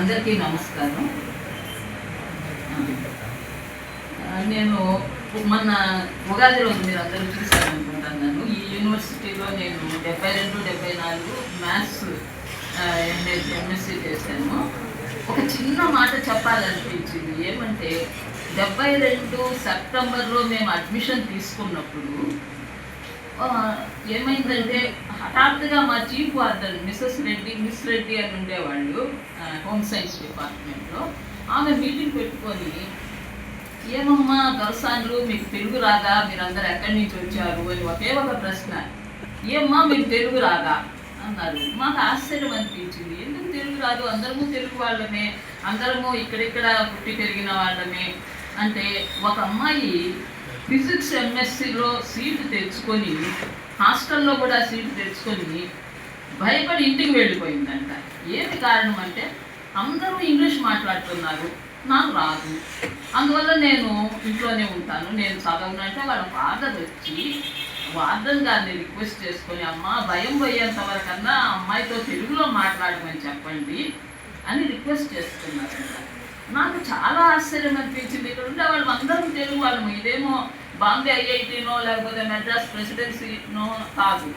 అందరికీ నమస్కారం. నేను మొన్న ఉగాది రోజు మీరు అందరూ చూశారనుకుంటున్నాను. ఈ యూనివర్సిటీలో నేను 72-74 మ్యాథ్స్ ఎంఎస్సీ చేశాను. ఒక చిన్న మాట చెప్పాలనిపించింది. ఏమంటే 72 సెప్టెంబర్లో మేము అడ్మిషన్ తీసుకున్నప్పుడు ఏమైందంటే హఠాత్తుగా మా చీఫ్ వార్డెన్ మిస్ రెడ్డి అని ఉండేవాళ్ళు హోమ్ సైన్స్ డిపార్ట్మెంట్లో. ఆమె మీటింగ్ పెట్టుకొని, ఏమమ్మా దొరసాన్లు, మీకు తెలుగు రాదా, మీరందరూ ఎక్కడి నుంచి వచ్చారు అని ఒకే ఒక ప్రశ్న. ఏమ్మా మీకు తెలుగు రాదా అన్నారు. మాకు ఆశ్చర్యం అనిపించింది. ఎందుకు తెలుగు రాదు, అందరము తెలుగు వాళ్ళమే, అందరము ఇక్కడిక్కడ పుట్టి పెరిగిన వాళ్ళమే అంటే, ఒక అమ్మాయి ఫిజిక్స్ ఎంఎస్సిలో సీటు తెచ్చుకొని, హాస్టల్లో కూడా సీటు తెచ్చుకొని భయపడి ఇంటికి వెళ్ళిపోయిందంట. ఏమి కారణం అంటే, అందరూ ఇంగ్లీష్ మాట్లాడుతున్నారు, నాకు రాదు, అందువల్ల నేను ఇంట్లోనే ఉంటాను, నేను చదవనంటే వాళ్ళ ఫాదర్ వచ్చి వార్డెన్ గారిని రిక్వెస్ట్ చేసుకొని, అమ్మ భయం పోయేంత వరకన్నా ఆ అమ్మాయితో తెలుగులో మాట్లాడమని చెప్పండి అని రిక్వెస్ట్ చేస్తున్నారంట. నాకు చాలా ఆశ్చర్యం అనిపించింది. ఇక్కడ ఉండే వాళ్ళు అందరం తెలుగు వాళ్ళము. ఇదేమో బాంబే ఐఐటీనో లేకపోతే మెడ్రాస్ ప్రెసిడెన్సీనో కాదు.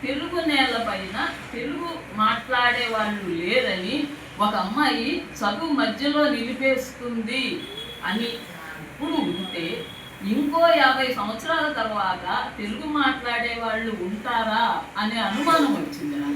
తెలుగు నేల పైన తెలుగు మాట్లాడే వాళ్ళు లేరని ఒక అమ్మాయి చదువు మధ్యలో నిలిపేస్తుంది అని ఇప్పుడు ఉంటే, ఇంకో 50 సంవత్సరాల తర్వాత తెలుగు మాట్లాడే వాళ్ళు ఉంటారా అనే అనుమానం వచ్చింది నాకు.